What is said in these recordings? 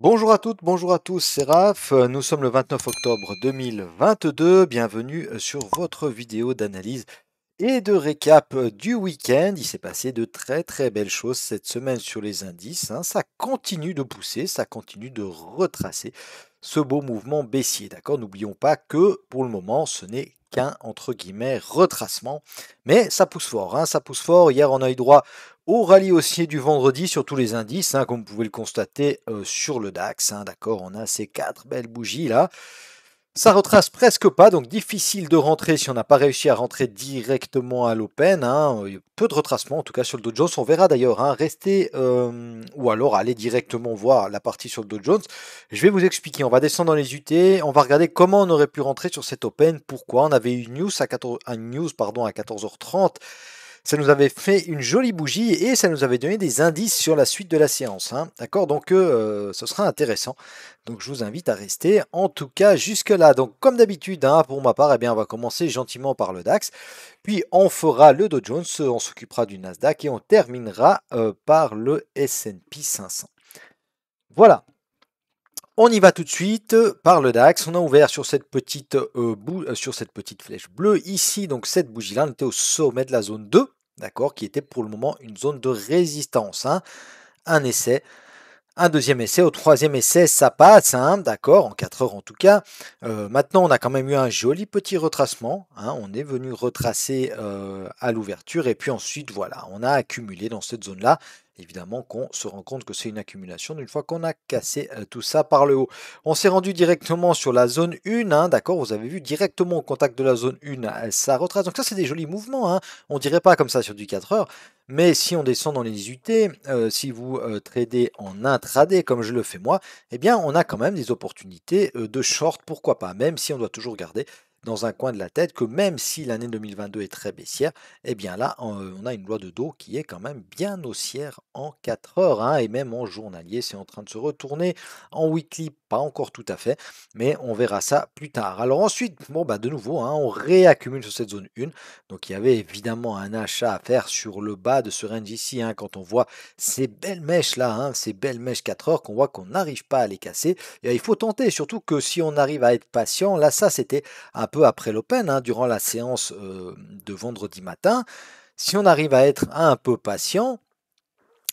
Bonjour à toutes, bonjour à tous, c'est Raph. Nous sommes le 29 octobre 2022. Bienvenue sur votre vidéo d'analyse et de récap du week-end. Il s'est passé de très très belles choses cette semaine sur les indices, hein. Ça continue de pousser, ça continue de retracer ce beau mouvement baissier. D'accord? N'oublions pas que pour le moment, ce n'est qu'un entre guillemets retracement, mais ça pousse fort, hein, ça pousse fort. Hier, on a eu droit au rallye haussier du vendredi sur tous les indices, hein, comme vous pouvez le constater sur le DAX. Hein, d'accord, on a ces quatre belles bougies là. Ça retrace presque pas, donc difficile de rentrer si on n'a pas réussi à rentrer directement à l'open. Hein. Peu de retracement, en tout cas sur le Dow Jones. On verra d'ailleurs. Hein, rester ou alors aller directement voir la partie sur le Dow Jones. Je vais vous expliquer. On va descendre dans les UT. On va regarder comment on aurait pu rentrer sur cet open. Pourquoi on avait eu une news à 14h30. Ça nous avait fait une jolie bougie et ça nous avait donné des indices sur la suite de la séance. Hein. D'accord? Donc ce sera intéressant. Donc je vous invite à rester en tout cas jusque-là. Donc comme d'habitude, hein, pour ma part, eh bien, on va commencer gentiment par le DAX. Puis on fera le Dow Jones, on s'occupera du Nasdaq et on terminera par le S&P 500. Voilà. On y va tout de suite par le DAX. On a ouvert sur cette petite, sur cette petite flèche bleue ici. Donc cette bougie-là, on était au sommet de la zone 2, d'accord, qui était pour le moment une zone de résistance. Hein. Un essai, un deuxième essai, au troisième essai, ça passe, hein, d'accord, en 4 heures en tout cas. Maintenant, on a quand même eu un joli petit retracement. Hein, on est venu retracer à l'ouverture et puis ensuite, voilà, on a accumulé dans cette zone-là. Évidemment qu'on se rend compte que c'est une accumulation d'une fois qu'on a cassé tout ça par le haut. On s'est rendu directement sur la zone 1, hein, d'accord, vous avez vu directement au contact de la zone 1, ça retrace. Donc ça, c'est des jolis mouvements. Hein. On dirait pas comme ça sur du 4 heures. Mais si on descend dans les UT, si vous tradez en intraday comme je le fais moi, eh bien on a quand même des opportunités de short, pourquoi pas, même si on doit toujours garder dans un coin de la tête que même si l'année 2022 est très baissière, eh bien là on a une loi de dos qui est quand même bien haussière en 4 heures, hein, et même en journalier, c'est en train de se retourner, en weekly pas encore tout à fait, mais on verra ça plus tard. Alors ensuite, bon bah de nouveau, hein, on réaccumule sur cette zone 1, donc il y avait évidemment un achat à faire sur le bas de ce range ici, hein, quand on voit ces belles mèches là, hein, ces belles mèches 4 heures, qu'on voit qu'on n'arrive pas à les casser. Et il faut tenter, surtout que si on arrive à être patient, là ça c'était un peu après l'open, hein, durant la séance de vendredi matin. Si on arrive à être un peu patient,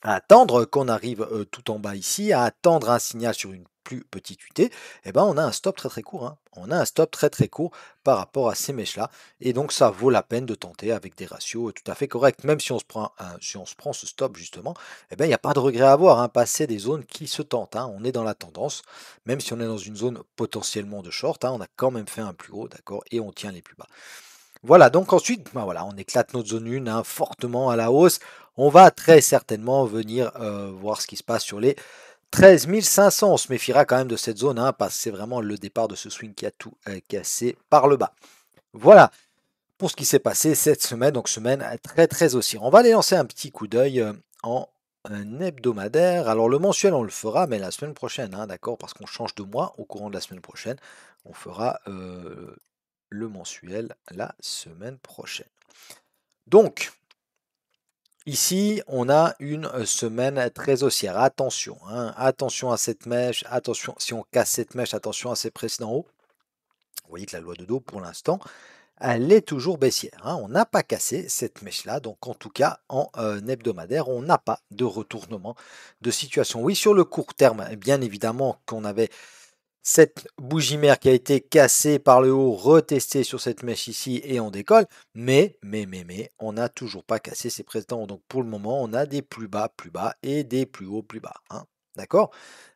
à attendre qu'on arrive tout en bas ici, à attendre un signal sur une plus petite UT, eh ben on a un stop très très court. Hein. On a un stop très très court par rapport à ces mèches-là. Et donc ça vaut la peine de tenter avec des ratios tout à fait corrects. Même si on se prend, si on se prend ce stop justement, eh ben, il n'y a pas de regret à avoir. Hein. Passer des zones qui se tentent. Hein. On est dans la tendance. Même si on est dans une zone potentiellement de short, hein, on a quand même fait un plus haut, d'accord, et on tient les plus bas. Voilà, donc ensuite, bah voilà, on éclate notre zone 1 hein, fortement à la hausse. On va très certainement venir voir ce qui se passe sur les 13 500. On se méfiera quand même de cette zone hein, parce que c'est vraiment le départ de ce swing qui a tout cassé par le bas. Voilà pour ce qui s'est passé cette semaine, donc semaine très très haussière. On va aller lancer un petit coup d'œil en hebdomadaire. Alors le mensuel on le fera, mais la semaine prochaine, hein, d'accord, parce qu'on change de mois au courant de la semaine prochaine. On fera le mensuel la semaine prochaine. Donc, ici, on a une semaine très haussière. Attention, hein, attention à cette mèche, attention, si on casse cette mèche, attention à ces précédents hauts. Vous voyez que la loi de dos, pour l'instant, elle est toujours baissière. Hein. On n'a pas cassé cette mèche-là, donc en tout cas, en hebdomadaire, on n'a pas de retournement de situation. Oui, sur le court terme, bien évidemment qu'on avait cette bougie mère qui a été cassée par le haut, retestée sur cette mèche ici et on décolle. Mais, on n'a toujours pas cassé ces précédents. Donc pour le moment, on a des plus bas et des plus hauts plus bas. Hein. D'accord?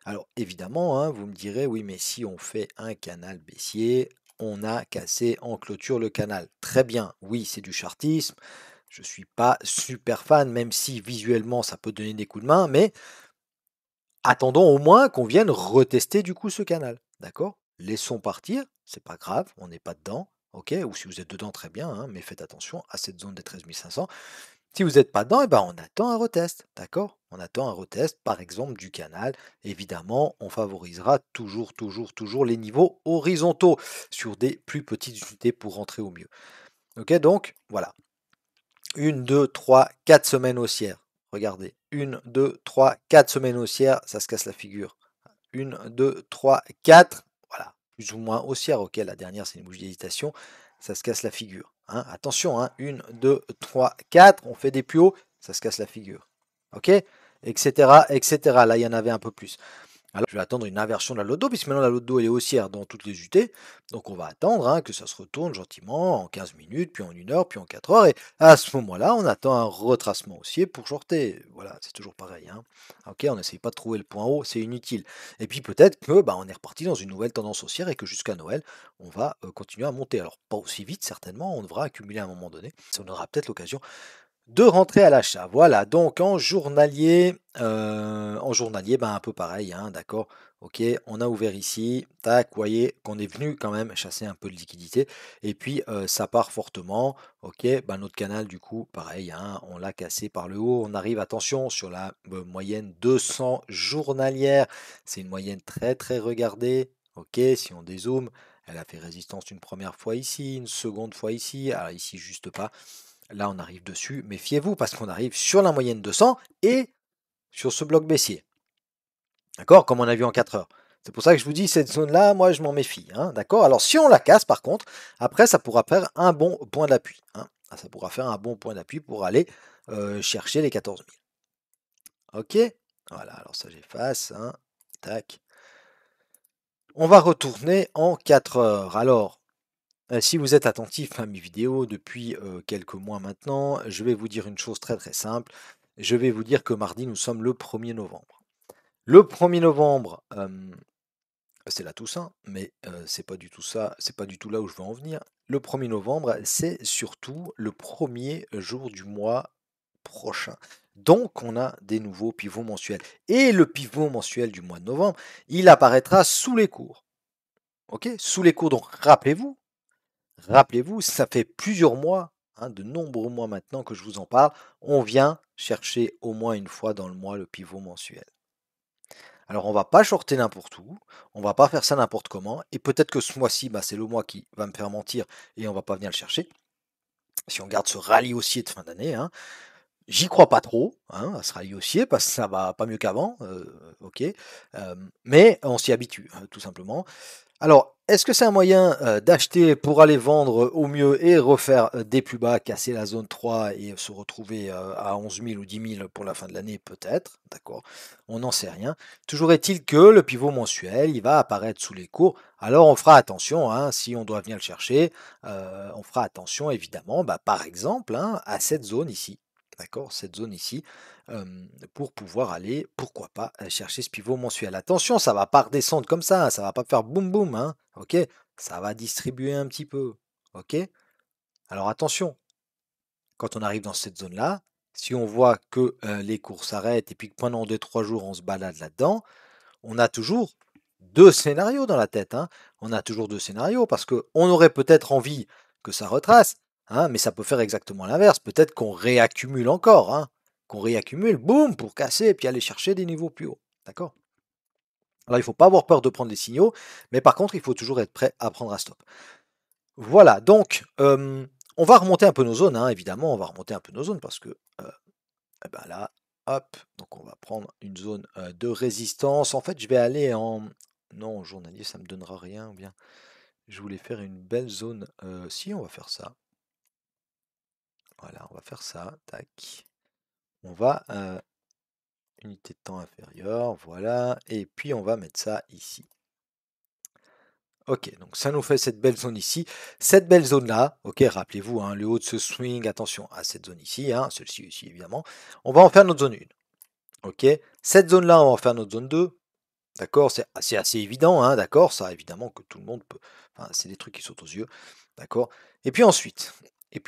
Alors évidemment, hein, vous me direz, oui, mais si on fait un canal baissier, on a cassé en clôture le canal. Très bien, oui, c'est du chartisme. Je ne suis pas super fan, même si visuellement ça peut donner des coups de main, mais attendons au moins qu'on vienne retester du coup ce canal, d'accord? Laissons partir, c'est pas grave, on n'est pas dedans, ok? Ou si vous êtes dedans, très bien, hein, mais faites attention à cette zone des 13 500. Si vous n'êtes pas dedans, eh ben on attend un retest, d'accord? On attend un retest, par exemple, du canal. Évidemment, on favorisera toujours les niveaux horizontaux sur des plus petites unités pour rentrer au mieux. Ok, donc voilà. 1, 2, 3, 4 semaines haussières. Regardez. 1, 2, 3, 4 semaines haussières, ça se casse la figure. 1, 2, 3, 4. Voilà, plus ou moins haussière. Ok, la dernière, c'est une bougie d'hésitation. Ça se casse la figure. Hein. Attention, hein. 1, 2, 3, 4. On fait des plus hauts, ça se casse la figure. Ok, etc., etc. Là, il y en avait un peu plus. Alors, je vais attendre une inversion de la lotte d'eau, puisque maintenant la lotte d'eau elle est haussière dans toutes les UT. Donc, on va attendre hein, que ça se retourne gentiment en 15 minutes, puis en 1 heure, puis en 4 heures. Et à ce moment-là, on attend un retracement haussier pour shorter. Voilà, c'est toujours pareil. Hein. Ok, on n'essaye pas de trouver le point haut, c'est inutile. Et puis peut-être que bah, on est reparti dans une nouvelle tendance haussière et que jusqu'à Noël, on va continuer à monter. Alors, pas aussi vite, certainement, on devra accumuler à un moment donné. On aura peut-être l'occasion de rentrer à l'achat. Voilà, donc en journalier, ben, un peu pareil, hein, d'accord. Ok, on a ouvert ici, tac, vous voyez qu'on est venu quand même chasser un peu de liquidité, et puis ça part fortement, ok, ben, notre canal du coup, pareil, hein, on l'a cassé par le haut, on arrive, attention, sur la moyenne 200 journalière, c'est une moyenne très très regardée, ok, si on dézoome, elle a fait résistance une première fois ici, une seconde fois ici, alors ici juste pas, là, on arrive dessus. Méfiez-vous parce qu'on arrive sur la moyenne 200 et sur ce bloc baissier. D'accord? Comme on a vu en 4 heures. C'est pour ça que je vous dis, cette zone-là, moi, je m'en méfie. Hein, d'accord? Alors, si on la casse, par contre, après, ça pourra faire un bon point d'appui. Hein. Ça pourra faire un bon point d'appui pour aller chercher les 14 000. Ok? Voilà, alors ça, j'efface. Hein. Tac. On va retourner en 4 heures. Alors, si vous êtes attentif à mes vidéos depuis quelques mois maintenant, je vais vous dire une chose très très simple. Je vais vous dire que mardi, nous sommes le 1er novembre. Le 1er novembre, c'est la Toussaint, mais c'est pas du tout ça, c'est pas du tout là où je veux en venir. Le 1er novembre, c'est surtout le premier jour du mois prochain. Donc, on a des nouveaux pivots mensuels. Et le pivot mensuel du mois de novembre, il apparaîtra sous les cours. Ok? Sous les cours. Donc, rappelez-vous, ça fait plusieurs mois, hein, de nombreux mois maintenant que je vous en parle, on vient chercher au moins une fois dans le mois le pivot mensuel. Alors on va pas shorter n'importe où, on va pas faire ça n'importe comment, et peut-être que ce mois-ci, bah, c'est le mois qui va me faire mentir et on va pas venir le chercher. Si on garde ce rallye haussier de fin d'année, hein, j'y crois pas trop, hein, à ce rallye haussier, parce que ça va pas mieux qu'avant, ok, mais on s'y habitue, tout simplement. Alors, est-ce que c'est un moyen d'acheter pour aller vendre au mieux et refaire des plus bas, casser la zone 3 et se retrouver à 11 000 ou 10 000 pour la fin de l'année? Peut-être, d'accord, on n'en sait rien. Toujours est-il que le pivot mensuel, il va apparaître sous les cours. Alors, on fera attention, hein, si on doit venir le chercher, on fera attention évidemment, bah, par exemple, hein, à cette zone ici. D'accord, cette zone ici, pour pouvoir aller, pourquoi pas, chercher ce pivot mensuel. Attention, ça va pas redescendre comme ça, ça va pas faire boum boum, hein, ok? Ça va distribuer un petit peu, ok? Alors attention, quand on arrive dans cette zone-là, si on voit que les cours s'arrêtent et puis que pendant 2-3 jours on se balade là-dedans, on a toujours deux scénarios dans la tête. Hein. On a toujours deux scénarios parce qu'on aurait peut-être envie que ça retrace, hein, mais ça peut faire exactement l'inverse. Peut-être qu'on réaccumule encore, hein, qu'on réaccumule, boum, pour casser et puis aller chercher des niveaux plus hauts. D'accord? Alors il ne faut pas avoir peur de prendre les signaux, mais par contre, il faut toujours être prêt à prendre un stop. Voilà, donc on va remonter un peu nos zones, hein, évidemment, on va remonter un peu nos zones parce que eh ben là, hop, donc on va prendre une zone de résistance. En fait, je vais aller en... Non, journalier, ça me donnera rien. Ou bien, je voulais faire une belle zone. Si, on va faire ça. Voilà, on va faire ça. Tac. On va... unité de temps inférieure, voilà. Et puis, on va mettre ça ici. Ok, donc ça nous fait cette belle zone ici. Cette belle zone-là, ok, rappelez-vous, hein, le haut de ce swing, attention à cette zone ici, hein, celle-ci aussi, évidemment. On va en faire notre zone 1. Ok, cette zone-là, on va en faire notre zone 2. D'accord, c'est assez évident, hein, d'accord, ça évidemment que tout le monde peut. Enfin, c'est des trucs qui sautent aux yeux, d'accord. Et puis ensuite, eh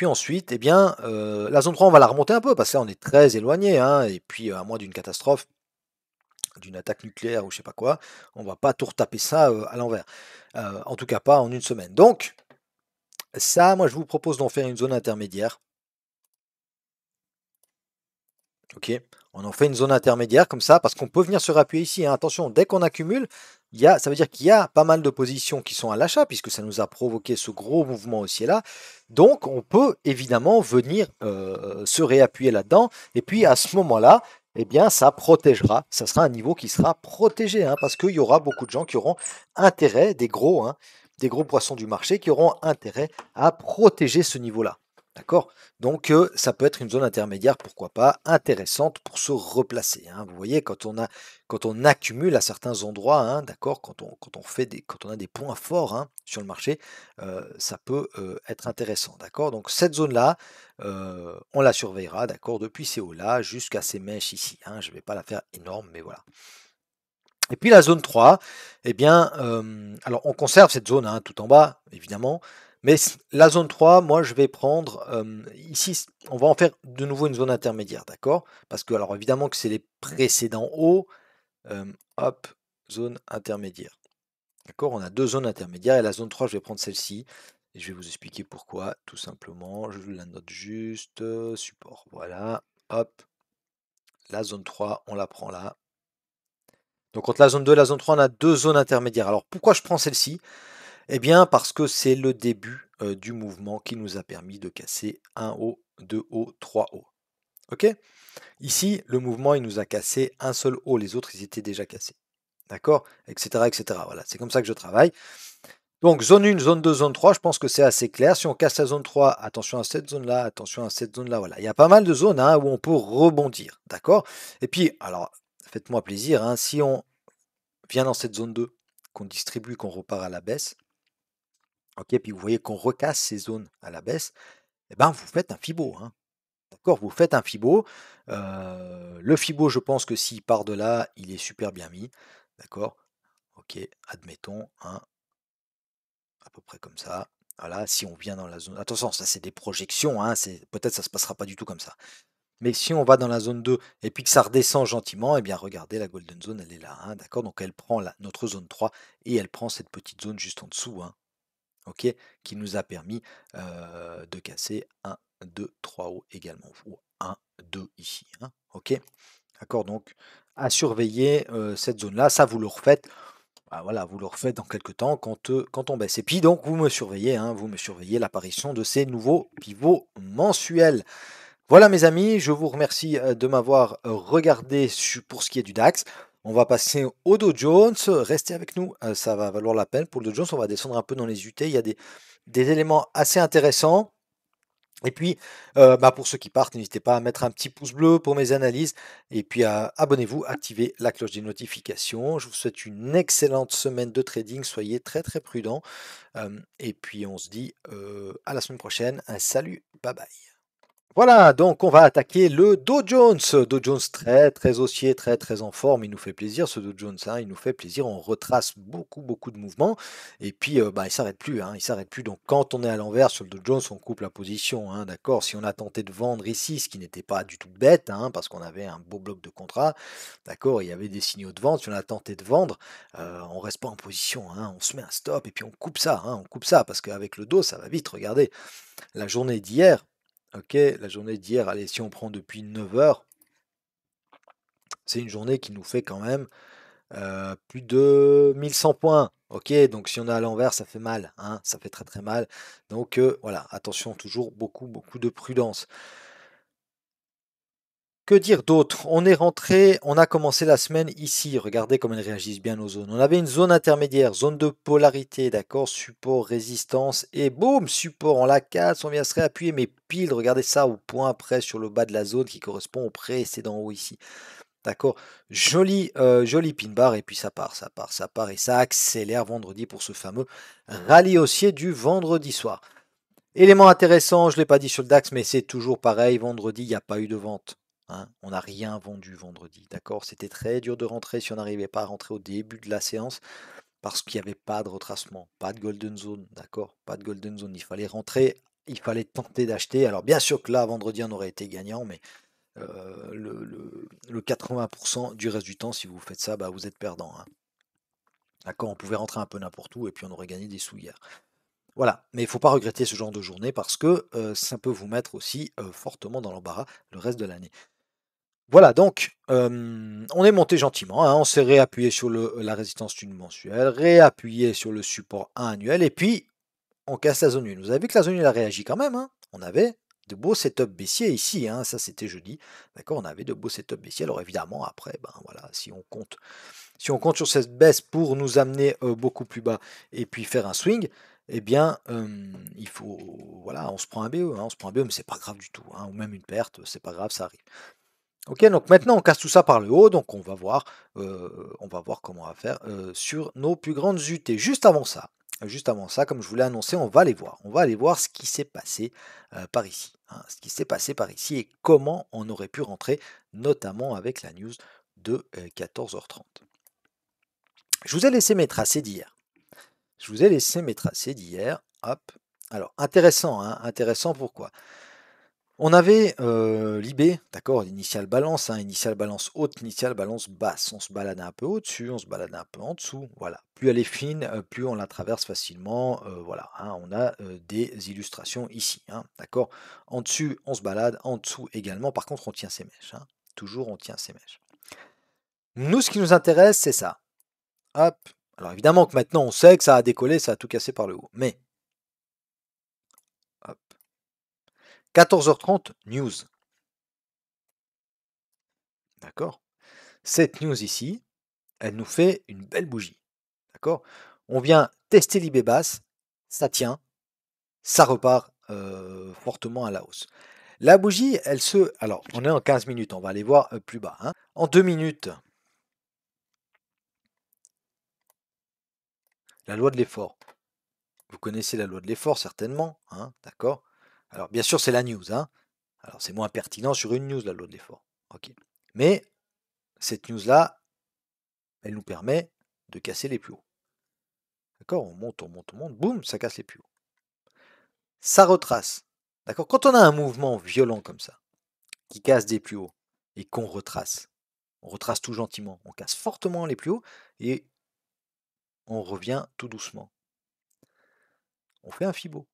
bien, la zone 3, on va la remonter un peu, parce que là, on est très éloigné, hein, et puis à moins d'une catastrophe, d'une attaque nucléaire ou je sais pas quoi, on va pas tout retaper ça à l'envers. En tout cas, pas en une semaine. Donc, ça, moi, je vous propose d'en faire une zone intermédiaire. Ok, on en fait une zone intermédiaire comme ça, parce qu'on peut venir se rappuyer ici. Hein. Attention, dès qu'on accumule, ça veut dire qu'il y a pas mal de positions qui sont à l'achat, puisque ça nous a provoqué ce gros mouvement haussier là. Donc, on peut évidemment venir se réappuyer là-dedans. Et puis, à ce moment-là, eh bien, ça protégera. Ça sera un niveau qui sera protégé, hein, parce qu'il y aura beaucoup de gens qui auront intérêt, hein, des gros poissons du marché, qui auront intérêt à protéger ce niveau-là. D'accord? Donc, ça peut être une zone intermédiaire, pourquoi pas, intéressante pour se replacer, hein. Vous voyez, quand on accumule à certains endroits, hein, d'accord, quand on a des points forts, hein, sur le marché, ça peut être intéressant. D'accord? Donc, cette zone-là, on la surveillera, d'accord, depuis ces hauts-là jusqu'à ces mèches ici, hein. Je ne vais pas la faire énorme, mais voilà. Et puis la zone 3, eh bien, alors on conserve cette zone, hein, tout en bas, évidemment, mais la zone 3, moi je vais prendre, ici, on va en faire de nouveau une zone intermédiaire, d'accord? Parce que, alors évidemment que c'est les précédents hauts, hop, zone intermédiaire. D'accord? On a deux zones intermédiaires et la zone 3, je vais prendre celle-ci. Et je vais vous expliquer pourquoi, tout simplement. Je la note juste, support. Voilà, hop, la zone 3, on la prend là. Donc entre la zone 2 et la zone 3, on a deux zones intermédiaires. Alors pourquoi je prends celle-ci? Eh bien parce que c'est le début du mouvement qui nous a permis de casser un haut, deux hauts, trois hauts. Ok? Ici, le mouvement, il nous a cassé un seul haut, les autres, ils étaient déjà cassés. D'accord? Etc. etc. Voilà, c'est comme ça que je travaille. Donc zone 1, zone 2, zone 3, je pense que c'est assez clair. Si on casse la zone 3, attention à cette zone-là, attention à cette zone-là. Voilà, il y a pas mal de zones, hein, où on peut rebondir. D'accord? Et puis, alors, faites-moi plaisir, hein, si on vient dans cette zone 2, qu'on distribue, qu'on repart à la baisse, ok, puis vous voyez qu'on recasse ces zones à la baisse, eh ben, vous faites un Fibo, hein. D'accord? Vous faites un Fibo. Le Fibo, je pense que s'il part de là, il est super bien mis. D'accord? Ok, admettons, hein, à peu près comme ça. Voilà, si on vient dans la zone. Attention, ça c'est des projections, hein, peut-être ça se passera pas du tout comme ça. Mais si on va dans la zone 2 et puis que ça redescend gentiment, eh bien regardez, la Golden Zone, elle est là, hein, d'accord? Donc elle prend notre zone 3 et elle prend cette petite zone juste en dessous, hein, ok? Qui nous a permis de casser un 2 3 hauts également. Ou 1, 2 ici, hein, ok? D'accord, donc à surveiller cette zone-là, ça vous le refaites. Ah, voilà, vous le refaites dans quelques temps quand on baisse. Et puis donc vous me surveillez, hein, vous me surveillez l'apparition de ces nouveaux pivots mensuels. Voilà mes amis, je vous remercie de m'avoir regardé pour ce qui est du DAX. On va passer au Dow Jones. Restez avec nous, ça va valoir la peine. Pour le Dow Jones, on va descendre un peu dans les UT. Il y a des éléments assez intéressants. Et puis, pour ceux qui partent, n'hésitez pas à mettre un petit pouce bleu pour mes analyses. Et puis, abonnez-vous, activez la cloche des notifications. Je vous souhaite une excellente semaine de trading. Soyez très très prudents. Et puis, on se dit à la semaine prochaine. Salut, bye bye. Voilà, donc on va attaquer le Dow Jones. Dow Jones très très haussier, très très en forme. Il nous fait plaisir ce Dow Jones, hein, il nous fait plaisir. On retrace beaucoup de mouvements et puis il s'arrête plus, hein, il s'arrête plus. Donc quand on est à l'envers sur le Dow Jones, on coupe la position, hein, d'accord. Si on a tenté de vendre ici, ce qui n'était pas du tout bête, hein, parce qu'on avait un beau bloc de contrat, d'accord, il y avait des signaux de vente. Si on a tenté de vendre, on reste pas en position, hein, on se met un stop et puis on coupe ça, hein, on coupe ça parce qu'avec le dos ça va vite. Regardez la journée d'hier. Ok, la journée d'hier, allez, si on prend depuis 9 heures, c'est une journée qui nous fait quand même plus de 1100 points. Ok, donc si on est à l'envers, ça fait mal, hein, ça fait très très mal. Donc voilà, attention, toujours beaucoup de prudence. Que dire d'autre? On est rentré, on a commencé la semaine ici. Regardez comme elles réagissent bien nos zones. On avait une zone intermédiaire, zone de polarité, d'accord? Support, résistance, et boum, support, on la casse, on vient se réappuyer, mais pile, regardez ça au point près sur le bas de la zone qui correspond au précédent haut ici. D'accord? Joli pin bar, et puis ça part, et ça accélère vendredi pour ce fameux rallye haussier du vendredi soir. Élément intéressant, je ne l'ai pas dit sur le DAX, mais c'est toujours pareil. Vendredi, il n'y a pas eu de vente, hein. On n'a rien vendu vendredi. D'accord? C'était très dur de rentrer si on n'arrivait pas à rentrer au début de la séance parce qu'il n'y avait pas de retracement, pas de golden zone. D'accord? Pas de golden zone. Il fallait rentrer, il fallait tenter d'acheter. Alors, bien sûr que là, vendredi, on aurait été gagnant, mais le 80% du reste du temps, si vous faites ça, bah, vous êtes perdant, hein. D'accord? On pouvait rentrer un peu n'importe où et puis on aurait gagné des sous hier. Voilà, mais il ne faut pas regretter ce genre de journée parce que ça peut vous mettre aussi fortement dans l'embarras le reste de l'année. Voilà, donc on est monté gentiment, hein, on s'est réappuyé sur la résistance d'une mensuelle, réappuyé sur le support 1 annuel, et puis on casse la zone 1. Vous avez vu que la zone 1 a réagi quand même, hein. On avait de beaux setups baissiers ici, hein, ça c'était jeudi, d'accord, on avait de beaux setups baissiers, alors évidemment après, ben voilà, si on compte sur cette baisse pour nous amener beaucoup plus bas et puis faire un swing, eh bien, il faut, voilà, on se prend un BE, hein, on se prend un BE, mais c'est pas grave du tout, hein, ou même une perte, c'est pas grave, ça arrive. Ok, donc maintenant on casse tout ça par le haut, donc on va voir comment on va faire sur nos plus grandes UT. Juste avant ça, comme je vous l'ai annoncé, on va aller voir. On va aller voir ce qui s'est passé par ici, hein, ce qui s'est passé par ici et comment on aurait pu rentrer, notamment avec la news de 14h30. Je vous ai laissé mes tracés d'hier. Hop. Alors, intéressant, hein, intéressant pourquoi? On avait l'IB, d'accord, l'initiale balance, hein, initiale balance haute, initiale balance basse. On se balade un peu au-dessus, on se balade un peu en dessous. Voilà. Plus elle est fine, plus on la traverse facilement. Voilà, hein, on a des illustrations ici, hein, d'accord. En dessus, on se balade, en dessous également. Par contre, on tient ses mèches, hein. Toujours, on tient ses mèches. Nous, ce qui nous intéresse, c'est ça. Hop. Alors évidemment que maintenant, on sait que ça a décollé, ça a tout cassé par le haut. Mais, hop. 14h30, news. D'accord. Cette news ici, elle nous fait une belle bougie. D'accord. On vient tester l'IB basse, ça tient, ça repart fortement à la hausse. La bougie, elle se... Alors, on est en 15 minutes, on va aller voir plus bas, hein. En 2 minutes, la loi de l'effort. Vous connaissez la loi de l'effort certainement, hein, d'accord. Alors, bien sûr, c'est la news, hein. Alors, c'est moins pertinent sur une news, la loi de l'effort. Ok. Mais cette news-là, elle nous permet de casser les plus hauts. D'accord. On monte, on monte, on monte, boum, ça casse les plus hauts. Ça retrace. D'accord. Quand on a un mouvement violent comme ça, qui casse des plus hauts, et qu'on retrace, on retrace tout gentiment, on casse fortement les plus hauts, et on revient tout doucement. On fait un Fibo.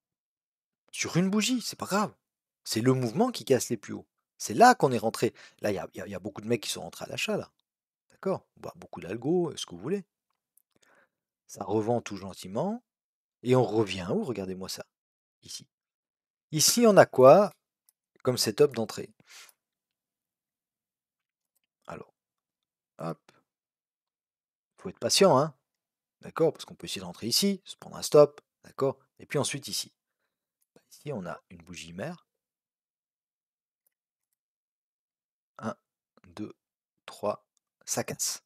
Sur une bougie, c'est pas grave. C'est le mouvement qui casse les plus hauts. C'est là qu'on est rentré. Là, il y a beaucoup de mecs qui sont rentrés à l'achat, là. D'accord. Bah, beaucoup d'algo, ce que vous voulez. Ça revend tout gentiment, et on revient où? Regardez-moi ça. Ici. Ici, on a quoi comme setup d'entrée? Alors, hop. Faut être patient, hein. D'accord? Parce qu'on peut essayer de rentrer ici, se prendre un stop, d'accord? Et puis ensuite ici. Ici, on a une bougie mère. 1, 2, 3, ça casse.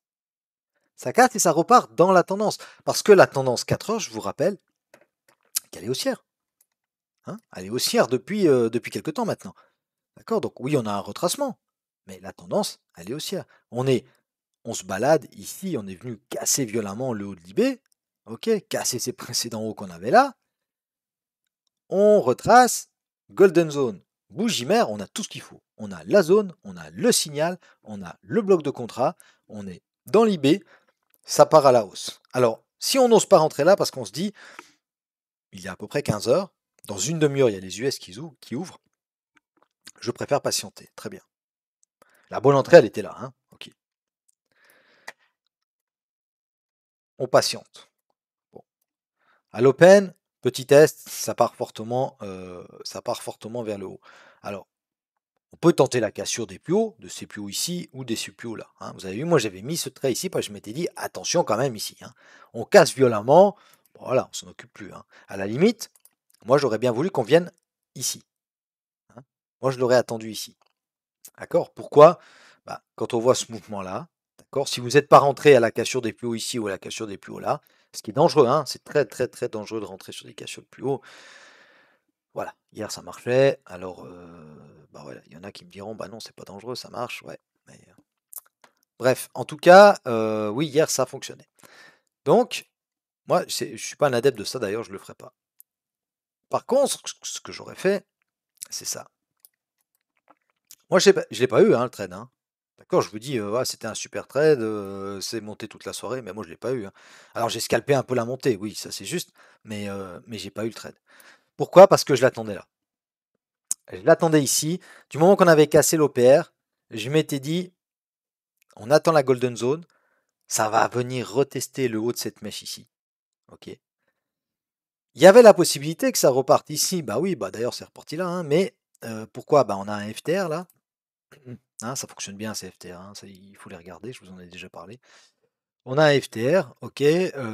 Ça casse et ça repart dans la tendance. Parce que la tendance 4 heures, je vous rappelle qu'elle est haussière. Hein, elle est haussière depuis quelques temps maintenant. D'accord? Donc oui, on a un retracement. Mais la tendance, elle est haussière. On se balade ici, on est venu casser violemment le haut de l'IB. Ok, casser ces précédents hauts qu'on avait là. On retrace, Golden Zone, bougie mère, on a tout ce qu'il faut. On a la zone, on a le signal, on a le bloc de contrat, on est dans l'IB, ça part à la hausse. Alors, si on n'ose pas rentrer là, parce qu'on se dit, il y a à peu près 15 heures, dans une demi-heure, il y a les US qui ouvrent, je préfère patienter. Très bien. La bonne entrée, elle était là. Hein, ok. On patiente. Bon. À l'open, petit test, ça part fortement vers le haut. Alors, on peut tenter la cassure des plus hauts, de ces plus hauts ici ou des plus hauts là. Hein. Vous avez vu, moi j'avais mis ce trait ici parce que je m'étais dit attention quand même ici. Hein. On casse violemment, voilà, on s'en occupe plus. Hein. À la limite, moi j'aurais bien voulu qu'on vienne ici. Hein. Moi je l'aurais attendu ici. D'accord? Pourquoi? Bah, quand on voit ce mouvement-là, d'accord, si vous n'êtes pas rentré à la cassure des plus hauts ici ou à la cassure des plus hauts là, ce qui est dangereux, hein, c'est très très très dangereux de rentrer sur des cassures de plus hauts. Voilà, hier ça marchait, alors bah voilà, il y en a qui me diront bah non c'est pas dangereux, ça marche, ouais. Mais, bref, en tout cas, oui hier ça a fonctionné. Donc, moi je suis pas un adepte de ça d'ailleurs, je le ferai pas. Par contre, ce que j'aurais fait, c'est ça. Moi je l'ai pas eu hein, le trade. Hein. D'accord, je vous dis, ouais, c'était un super trade, c'est monté toute la soirée, mais moi je l'ai pas eu. Hein. Alors j'ai scalpé un peu la montée, oui, ça c'est juste, mais j'ai pas eu le trade. Pourquoi? Parce que je l'attendais là. Je l'attendais ici. Du moment qu'on avait cassé l'OPR, je m'étais dit, on attend la golden zone, ça va venir retester le haut de cette mèche ici. Ok. Il y avait la possibilité que ça reparte ici, bah oui, bah d'ailleurs c'est reparti là, hein, mais Pourquoi? Bah, on a un FTR là, hein, ça fonctionne bien ces FTR, hein, il faut les regarder, je vous en ai déjà parlé. On a un FTR, ok,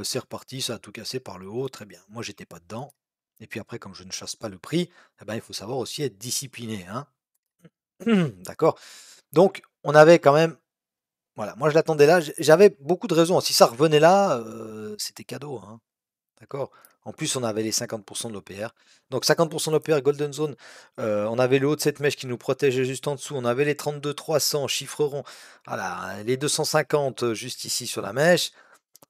c'est reparti, ça a tout cassé par le haut, très bien. Moi, j'étais pas dedans. Et puis après, comme je ne chasse pas le prix, eh ben, il faut savoir aussi être discipliné, hein. D'accord? Donc, on avait quand même, voilà, moi je l'attendais là, j'avais beaucoup de raisons. Si ça revenait là, c'était cadeau, hein. D'accord? En plus, on avait les 50% de l'OPR. Donc 50% de l'OPR Golden Zone, on avait le haut de cette mèche qui nous protégeait juste en dessous. On avait les 32 300 chiffres ronds. Voilà, les 250 juste ici sur la mèche.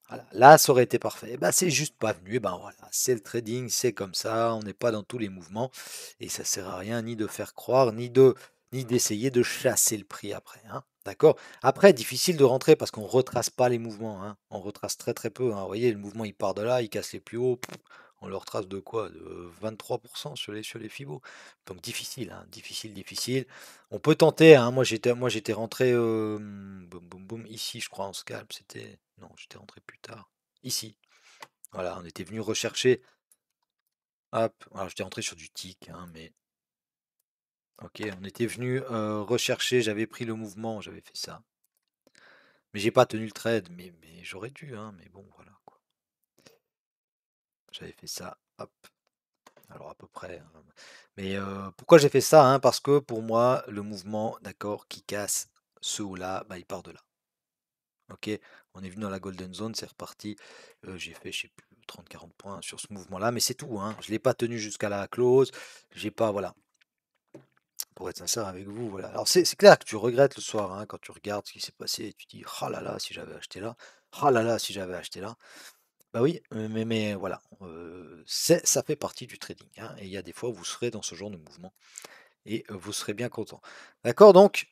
Voilà, là, ça aurait été parfait. Bah, c'est juste pas venu. Et ben voilà, c'est le trading, c'est comme ça. On n'est pas dans tous les mouvements et ça sert à rien ni de faire croire, ni d'essayer de chasser le prix après, hein. D'accord? Après, difficile de rentrer parce qu'on retrace pas les mouvements, hein. On retrace très très peu, hein. Vous voyez, le mouvement il part de là, il casse les plus hauts. On le retrace de quoi? De 23% sur les Fibos. Donc difficile, hein, difficile, difficile. On peut tenter, hein. Moi j'étais rentré boum, boum, boum, ici, je crois, en scalp. C'était. Non, j'étais rentré plus tard. Ici. Voilà, on était venu rechercher. Hop, alors j'étais rentré sur du tick, hein, mais. Ok, on était venu rechercher, j'avais pris le mouvement, j'avais fait ça. Mais j'ai pas tenu le trade, mais j'aurais dû, hein, mais bon, voilà, quoi. J'avais fait ça, hop. Alors à peu près, hein. Mais pourquoi j'ai fait ça, hein? Parce que pour moi, le mouvement, d'accord, qui casse ce haut-là, bah, il part de là. Ok, on est venu dans la Golden Zone, c'est reparti. J'ai fait, je sais plus, 30-40 points sur ce mouvement-là, mais c'est tout, hein. Je ne l'ai pas tenu jusqu'à la close. J'ai pas, voilà, pour être sincère avec vous, voilà. Alors c'est clair que tu regrettes le soir, hein, quand tu regardes ce qui s'est passé et tu dis, ah là là, si j'avais acheté là, ah là là, si j'avais acheté là. Bah oui, mais voilà, ça fait partie du trading, hein, et il y a des fois où vous serez dans ce genre de mouvement et vous serez bien content. D'accord, donc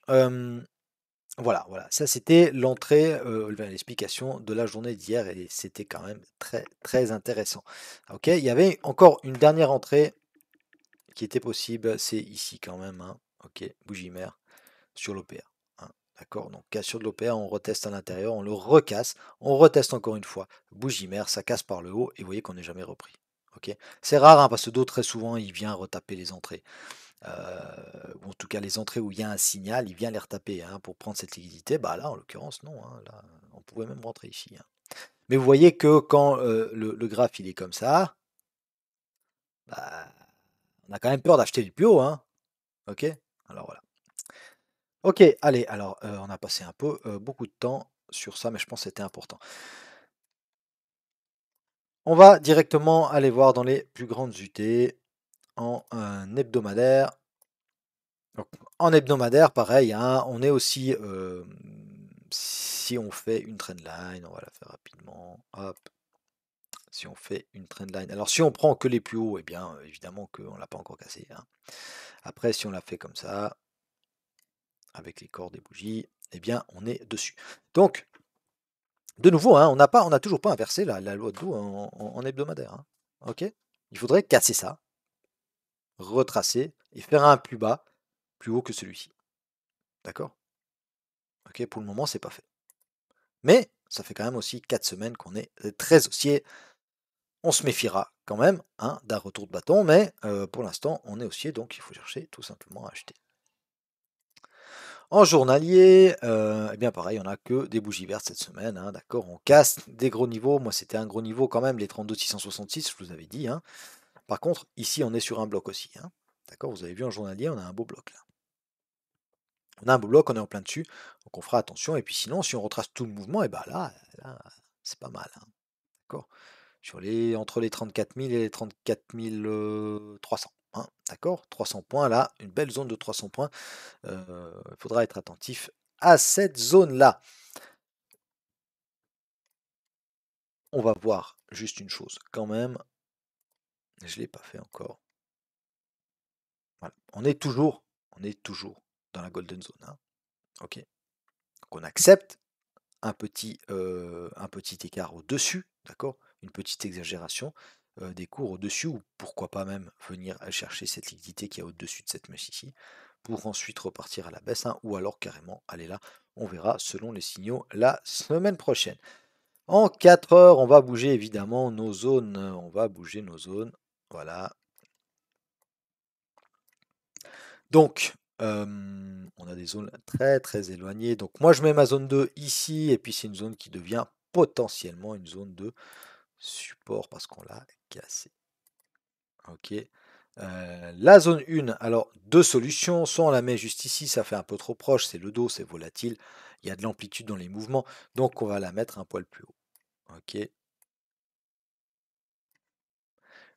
voilà, voilà, ça c'était l'entrée, l'explication de la journée d'hier et c'était quand même très, très intéressant. OK, il y avait encore une dernière entrée qui était possible, c'est ici quand même, hein. OK, bougie mère sur l'OPA, hein. D'accord, donc cassure de l'OPA, on reteste à l'intérieur, on le recasse, on reteste encore une fois, bougie mère, ça casse par le haut et vous voyez qu'on n'est jamais repris. OK, c'est rare, hein, parce que d'autres très souvent il vient retaper les entrées. Ou en tout cas les entrées où il y a un signal, il vient les retaper, hein, pour prendre cette liquidité. Bah là, en l'occurrence, non, hein, là, on pouvait même rentrer ici, hein. Mais vous voyez que quand le graphe il est comme ça, bah, on a quand même peur d'acheter du plus haut, hein. Ok? Alors voilà. Ok, allez, alors on a passé un peu beaucoup de temps sur ça, mais je pense que c'était important. On va directement aller voir dans les plus grandes UT en hebdomadaire. Donc, en hebdomadaire, pareil, hein, on est aussi, si on fait une trendline, on va la faire rapidement, hop, si on fait une trendline. Alors si on prend que les plus hauts, eh bien évidemment qu'on ne l'a pas encore cassé, hein. Après, si on la fait comme ça, avec les corps des bougies, eh bien on est dessus. Donc, de nouveau, hein, on n'a toujours pas inversé la loi de Dow en hebdomadaire, hein. Ok? Il faudrait casser ça, retracer et faire un plus bas, plus haut que celui-ci. D'accord? Ok, pour le moment, c'est pas fait. Mais ça fait quand même aussi 4 semaines qu'on est très haussier. On se méfiera quand même, hein, d'un retour de bâton, mais pour l'instant, on est haussier, donc il faut chercher tout simplement à acheter. En journalier, eh bien pareil, on n'a que des bougies vertes cette semaine, hein, d'accord? On casse des gros niveaux. Moi, c'était un gros niveau quand même, les 32 666, je vous avais dit, hein. Par contre, ici, on est sur un bloc aussi, hein. D'accord? Vous avez vu en journalier, on a un beau bloc là. On a un beau bloc, on est en plein dessus, donc on fera attention. Et puis sinon, si on retrace tout le mouvement, et ben là, c'est pas mal, hein. D'accord? Entre les 34 000 et les 34 300, hein, d'accord? 300 points là, une belle zone de 300 points. Il faudra être attentif à cette zone-là. On va voir juste une chose quand même. Je ne l'ai pas fait encore. Voilà. On est toujours dans la golden zone, hein. Ok. Donc on accepte un petit écart au-dessus, d'accord? Une petite exagération des cours au-dessus, ou pourquoi pas même venir chercher cette liquidité qui est au-dessus de cette mèche ici, pour ensuite repartir à la baisse, hein, ou alors carrément aller là. On verra selon les signaux la semaine prochaine. En 4 heures, on va bouger évidemment nos zones. On va bouger nos zones. Voilà. Donc, on a des zones très très éloignées. Donc moi je mets ma zone 2 ici, et puis c'est une zone qui devient potentiellement une zone de support parce qu'on l'a cassé. Ok. La zone 1, alors deux solutions. Soit on la met juste ici, ça fait un peu trop proche, c'est le dos, c'est volatile, il y a de l'amplitude dans les mouvements, donc on va la mettre un poil plus haut. Ok.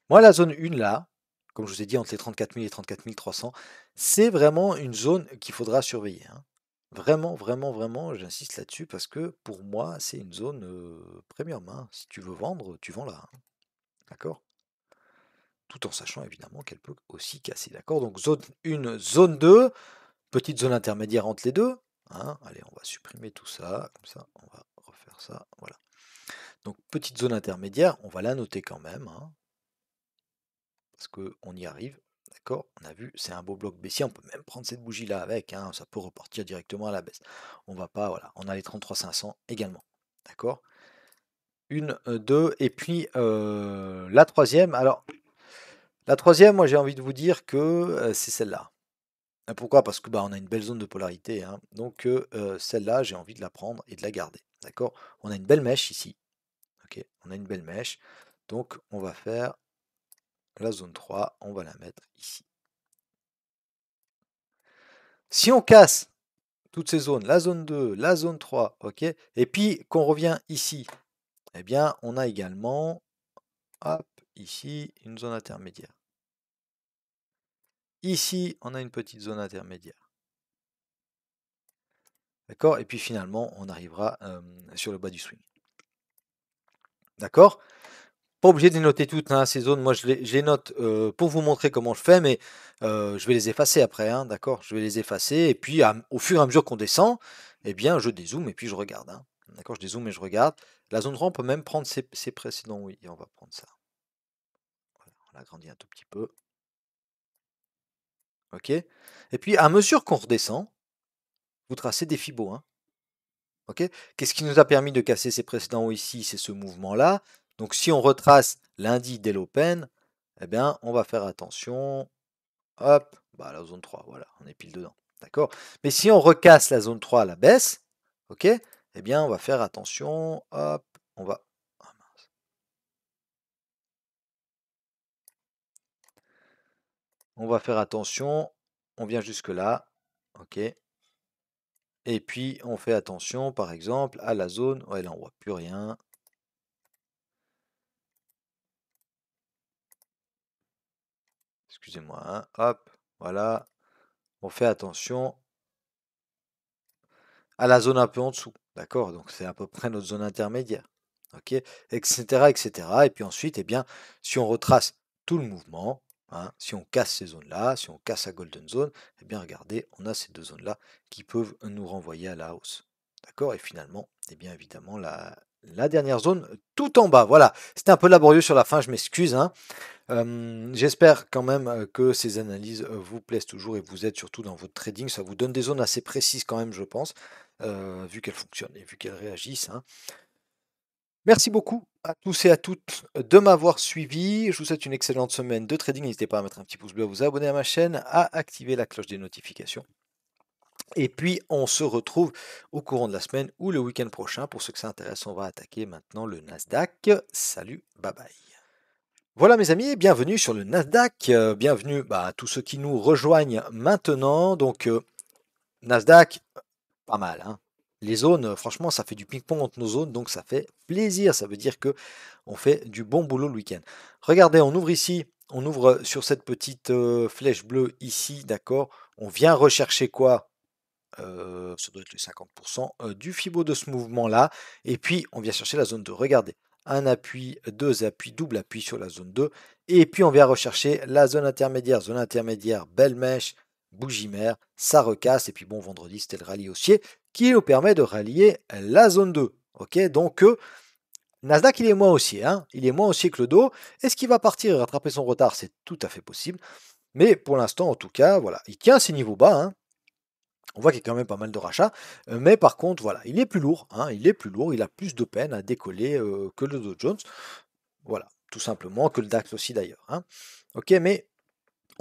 Moi, la zone 1 là, comme je vous ai dit, entre les 34 000 et 34 300, c'est vraiment une zone qu'il faudra surveiller, hein. Vraiment, vraiment, vraiment, j'insiste là-dessus parce que pour moi, c'est une zone premium, hein. Si tu veux vendre, tu vends là, hein. D'accord? Tout en sachant évidemment qu'elle peut aussi casser. D'accord? Donc zone 1, zone 2, petite zone intermédiaire entre les deux, hein. Allez, on va supprimer tout ça, comme ça, on va refaire ça. Voilà. Donc petite zone intermédiaire, on va la noter quand même, hein, parce qu'on y arrive. D'accord? On a vu, c'est un beau bloc baissier. On peut même prendre cette bougie-là avec, hein, ça peut repartir directement à la baisse. On va pas, voilà. On a les 33 500 également. D'accord? Une, deux, et puis la troisième. Alors, la troisième, moi j'ai envie de vous dire que c'est celle-là. Pourquoi? Parce que bah, on a une belle zone de polarité, hein. Donc celle-là, j'ai envie de la prendre et de la garder. D'accord? On a une belle mèche ici. Ok? On a une belle mèche. Donc on va faire la zone 3, on va la mettre ici. Si on casse toutes ces zones, la zone 2, la zone 3, ok, et puis qu'on revient ici, eh bien, on a également, hop, ici, une zone intermédiaire. Ici, on a une petite zone intermédiaire. D'accord? Et puis finalement, on arrivera sur le bas du swing. D'accord? Pas obligé de les noter toutes, hein, ces zones. Moi, je les note pour vous montrer comment je fais, mais je vais les effacer après, hein, d'accord? Je vais les effacer, et puis au fur et à mesure qu'on descend, eh bien, je dézoome et puis je regarde, hein. D'accord? Je dézoome et je regarde. La zone 3, on peut même prendre ses précédents. Oui, et on va prendre ça. Voilà, on l'agrandit un tout petit peu. OK? Et puis, à mesure qu'on redescend, vous tracez des fibos, hein. OK? Qu'est-ce qui nous a permis de casser ces précédents hauts ici? C'est ce mouvement-là. Donc, si on retrace lundi dès l'open, eh bien, on va faire attention. Hop, bah, la zone 3, voilà, on est pile dedans. D'accord? Mais si on recasse la zone 3 à la baisse, ok, eh bien, on va faire attention. Hop, on va. Ah, mince. On va faire attention. On vient jusque-là. Ok. Et puis, on fait attention, par exemple, à la zone. Ouais, là, on voit plus rien. Excusez-moi, hein. Hop, voilà. On fait attention à la zone un peu en dessous. D'accord? Donc, c'est à peu près notre zone intermédiaire. Ok, etc., etc. Et puis ensuite, eh bien, si on retrace tout le mouvement, hein, si on casse ces zones-là, si on casse la golden zone, eh bien, regardez, on a ces deux zones-là qui peuvent nous renvoyer à la hausse. D'accord? Et finalement, eh bien, évidemment, la dernière zone tout en bas. Voilà, c'était un peu laborieux sur la fin, je m'excuse, hein. J'espère quand même que ces analyses vous plaisent toujours et vous aident surtout dans votre trading. Ça vous donne des zones assez précises quand même, je pense, vu qu'elles fonctionnent et vu qu'elles réagissent, hein. Merci beaucoup à tous et à toutes de m'avoir suivi. Je vous souhaite une excellente semaine de trading. N'hésitez pas à mettre un petit pouce bleu, à vous abonner à ma chaîne, à activer la cloche des notifications. Et puis, on se retrouve au courant de la semaine ou le week-end prochain. Pour ceux que ça intéresse, on va attaquer maintenant le Nasdaq. Salut, bye bye. Voilà mes amis, bienvenue sur le Nasdaq. Bienvenue à tous ceux qui nous rejoignent maintenant. Donc, Nasdaq, pas mal, hein. Les zones, franchement, ça fait du ping-pong entre nos zones, donc ça fait plaisir. Ça veut dire que on fait du bon boulot le week-end. Regardez, on ouvre ici, on ouvre sur cette petite flèche bleue ici, d'accord? On vient rechercher quoi? Ça doit être les 50% du fibo de ce mouvement-là. Et puis, on vient chercher la zone 2. Regardez, un appui, deux appuis, double appui sur la zone 2. Et puis, on vient rechercher la zone intermédiaire. Zone intermédiaire, belle mèche, bougie mère, ça recasse. Et puis, bon, vendredi, c'était le rallye haussier qui nous permet de rallier la zone 2. Ok, donc Nasdaq, il est moins haussier, hein, il est moins haussier que le dos. Est-ce qu'il va partir et rattraper son retard? C'est tout à fait possible. Mais pour l'instant, en tout cas, voilà, il tient ses niveaux bas, hein. On voit qu'il y a quand même pas mal de rachats, mais par contre, voilà, il est plus lourd, hein, il est plus lourd, il a plus de peine à décoller que le Dow Jones. Voilà, tout simplement, que le DAX aussi d'ailleurs, hein. Ok, mais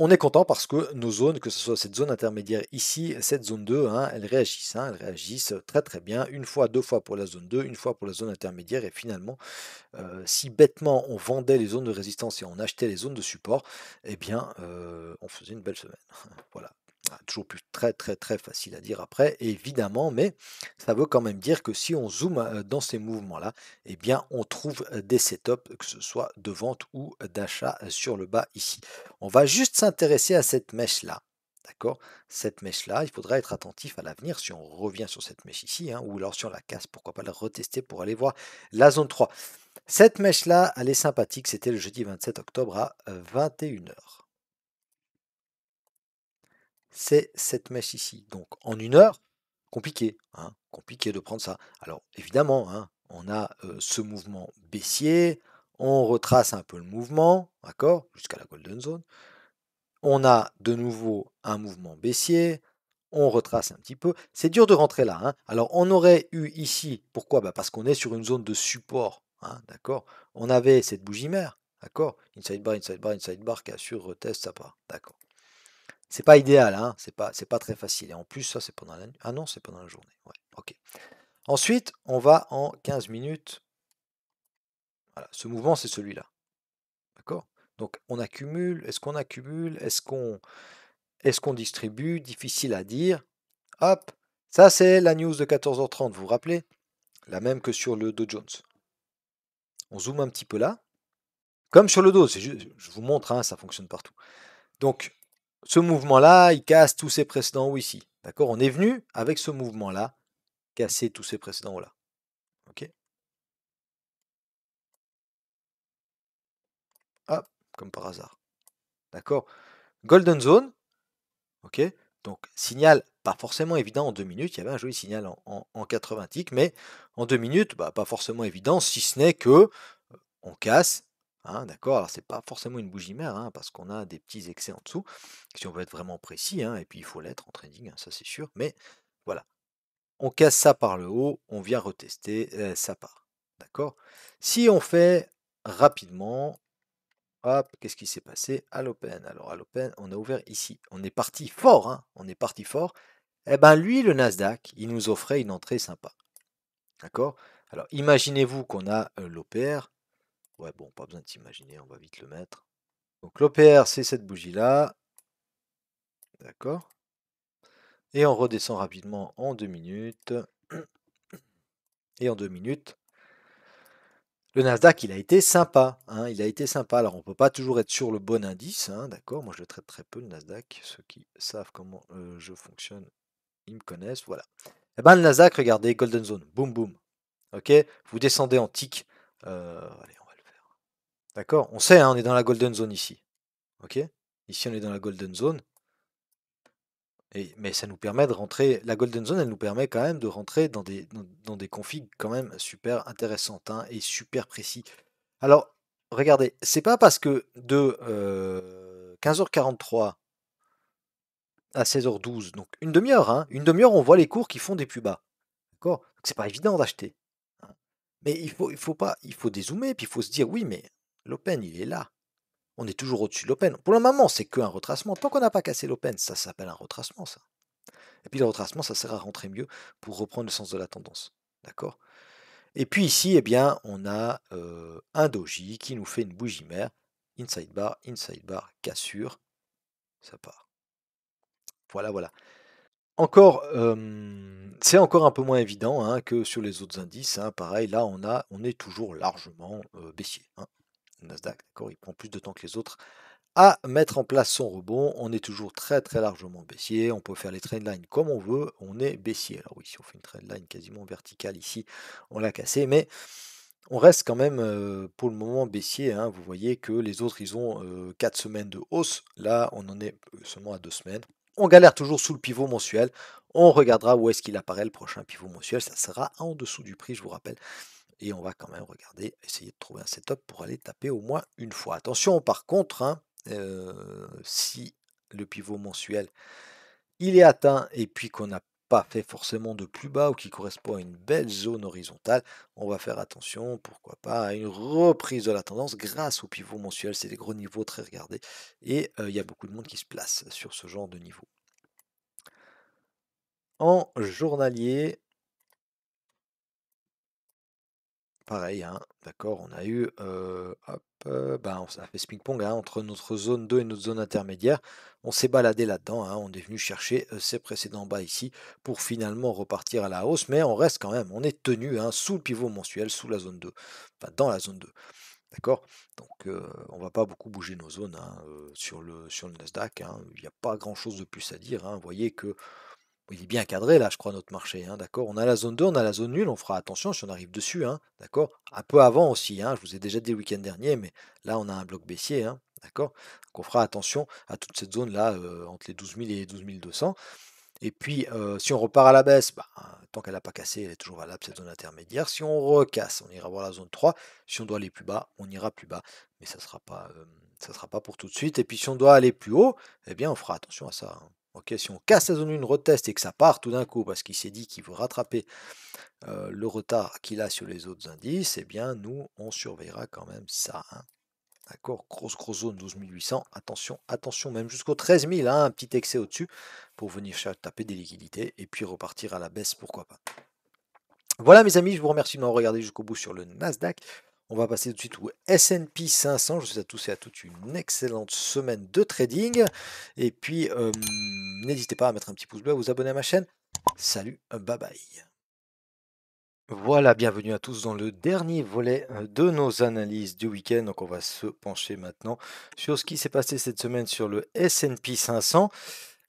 on est content parce que nos zones, que ce soit cette zone intermédiaire ici, cette zone 2, hein, elles réagissent très très bien, une fois, deux fois pour la zone 2, une fois pour la zone intermédiaire, et finalement, si bêtement on vendait les zones de résistance et on achetait les zones de support, eh bien, on faisait une belle semaine. Voilà. Toujours plus très très très facile à dire après, évidemment, mais ça veut quand même dire que si on zoome dans ces mouvements-là, eh bien, on trouve des setups, que ce soit de vente ou d'achat sur le bas ici. On va juste s'intéresser à cette mèche-là. D'accord? Cette mèche-là, il faudra être attentif à l'avenir si on revient sur cette mèche ici, hein, ou alors si on la casse, pourquoi pas la retester pour aller voir la zone 3. Cette mèche-là, elle est sympathique, c'était le jeudi 27 octobre à 21 heures. C'est cette mèche ici. Donc en une heure, compliqué, hein, compliqué de prendre ça. Alors évidemment, hein, on a ce mouvement baissier, on retrace un peu le mouvement, d'accord, jusqu'à la golden zone. On a de nouveau un mouvement baissier, on retrace un petit peu. C'est dur de rentrer là, hein. Alors on aurait eu ici, pourquoi? Bah, parce qu'on est sur une zone de support, hein, d'accord. On avait cette bougie mère, d'accord. Inside bar, inside bar, inside bar, cassure, retest, ça part, d'accord. C'est pas idéal, hein, c'est pas très facile. Et en plus, ça, c'est pendant la nuit. Ah non, c'est pendant la journée. Ouais, ok. Ensuite, on va en 15 minutes. Voilà, ce mouvement, c'est celui-là. D'accord? Donc, on accumule. Est-ce qu'on accumule? Est-ce qu'on distribue? Difficile à dire. Hop. Ça, c'est la news de 14h30, vous vous rappelez? La même que sur le Dow Jones. On zoome un petit peu là. Comme sur le Dow, je vous montre, hein, ça fonctionne partout. Donc, ce mouvement-là, il casse tous ses précédents hauts ici. D'accord? On est venu avec ce mouvement-là casser tous ces précédents hauts là. Ok? Hop, comme par hasard. D'accord? Golden Zone. Ok? Donc, signal pas forcément évident en 2 minutes. Il y avait un joli signal en 80 ticks, mais en 2 minutes, bah, pas forcément évident, si ce n'est que on casse. Hein, d'accord? Alors, c'est pas forcément une bougie mère, hein, parce qu'on a des petits excès en dessous, si on veut être vraiment précis, hein, et puis il faut l'être en trading, hein, ça c'est sûr. Mais voilà, on casse ça par le haut, on vient retester, ça part. D'accord? Si on fait rapidement, hop, qu'est-ce qui s'est passé à l'Open? Alors à l'Open, on a ouvert ici. On est parti fort, hein, on est parti fort. Eh ben lui, le Nasdaq, il nous offrait une entrée sympa. D'accord? Alors imaginez-vous qu'on a l'OPR. Ouais, bon, pas besoin de s'imaginer, on va vite le mettre. Donc l'OPR, c'est cette bougie-là. D'accord? Et on redescend rapidement en 2 minutes. Et en 2 minutes, le Nasdaq, il a été sympa, hein, il a été sympa. Alors, on ne peut pas toujours être sur le bon indice, hein, d'accord? Moi, je le traite très peu, le Nasdaq. Ceux qui savent comment je fonctionne, ils me connaissent, voilà. Eh ben, le Nasdaq, regardez, Golden Zone, boum, boum. Ok? Vous descendez en tick. Allez, on va le faire. D'accord? On sait, hein, on est dans la Golden Zone ici. Ok? Ici, on est dans la Golden Zone. Mais ça nous permet de rentrer. La Golden Zone, elle nous permet quand même de rentrer dans des configs quand même super intéressantes, hein, et super précis. Alors, regardez, c'est pas parce que de 15h43 à 16h12, donc une demi-heure, hein, une demi-heure, on voit les cours qui font des plus bas. D'accord? Donc c'est pas évident d'acheter, hein. Mais il faut pas, il faut dézoomer, puis il faut se dire, oui, mais l'open, il est là. On est toujours au-dessus de l'open. Pour le moment, c'est qu'un retracement. Tant qu'on n'a pas cassé l'open, ça s'appelle un retracement, ça. Et puis le retracement, ça sert à rentrer mieux pour reprendre le sens de la tendance. D'accord? Et puis ici, eh bien, on a un doji qui nous fait une bougie mère. Inside bar, cassure, ça part. Voilà, voilà. Encore, c'est encore un peu moins évident, hein, que sur les autres indices, hein. Pareil, là, on est toujours largement baissier, hein. Le Nasdaq, d'accord, il prend plus de temps que les autres à mettre en place son rebond. On est toujours très très largement baissier. On peut faire les trendlines comme on veut. On est baissier. Alors oui, si on fait une trendline quasiment verticale ici, on l'a cassé, mais on reste quand même pour le moment baissier, hein. Vous voyez que les autres, ils ont 4 semaines de hausse. Là, on en est seulement à 2 semaines. On galère toujours sous le pivot mensuel. On regardera où est-ce qu'il apparaît le prochain pivot mensuel. Ça sera en dessous du prix, je vous rappelle. Et on va quand même regarder, essayer de trouver un setup pour aller taper au moins une fois. Attention, par contre, hein, si le pivot mensuel il est atteint et puis qu'on a pas fait forcément de plus bas ou qui correspond à une belle zone horizontale, on va faire attention, pourquoi pas, à une reprise de la tendance grâce au pivot mensuel. C'est des gros niveaux très regardés et il y a beaucoup de monde qui se place sur ce genre de niveau. En journalier, pareil, hein, d'accord, on a eu, hop, ben, on a fait ce ping-pong, hein, entre notre zone 2 et notre zone intermédiaire. On s'est baladé là-dedans, hein, on est venu chercher ces précédents bas ici pour finalement repartir à la hausse, mais on reste quand même, on est tenu hein, sous le pivot mensuel, sous la zone 2, enfin dans la zone 2, d'accord? Donc on va pas beaucoup bouger nos zones hein, sur le Nasdaq, hein, il n'y a pas grand-chose de plus à dire, hein. Vous voyez que il est bien cadré là, je crois, notre marché, hein, d'accord? On a la zone 2, on a la zone nulle, on fera attention si on arrive dessus, hein, d'accord? Un peu avant aussi, hein, je vous ai déjà dit le week-end dernier, mais là on a un bloc baissier, hein, d'accord? Donc on fera attention à toute cette zone-là, entre les 12 000 et les 12 200. Et puis, si on repart à la baisse, bah, tant qu'elle n'a pas cassé, elle est toujours valable, cette zone intermédiaire. Si on recasse, on ira voir la zone 3. Si on doit aller plus bas, on ira plus bas. Mais ça sera pas pour tout de suite. Et puis, si on doit aller plus haut, eh bien, on fera attention à ça, hein. Ok, si on casse la zone 1, reteste et que ça part tout d'un coup parce qu'il s'est dit qu'il veut rattraper le retard qu'il a sur les autres indices, eh bien, nous, on surveillera quand même ça, hein. D'accord, grosse zone 12 800. Attention, attention, même jusqu'au 13 000, hein, un petit excès au-dessus pour venir taper des liquidités et puis repartir à la baisse, pourquoi pas. Voilà mes amis, je vous remercie de m'avoir regardé jusqu'au bout sur le Nasdaq. On va passer tout de suite au S&P 500. Je vous souhaite à tous et à toutes une excellente semaine de trading. Et puis, n'hésitez pas à mettre un petit pouce bleu, à vous abonner à ma chaîne. Salut, bye bye. Voilà, bienvenue à tous dans le dernier volet de nos analyses du week-end. Donc, on va se pencher maintenant sur ce qui s'est passé cette semaine sur le S&P 500.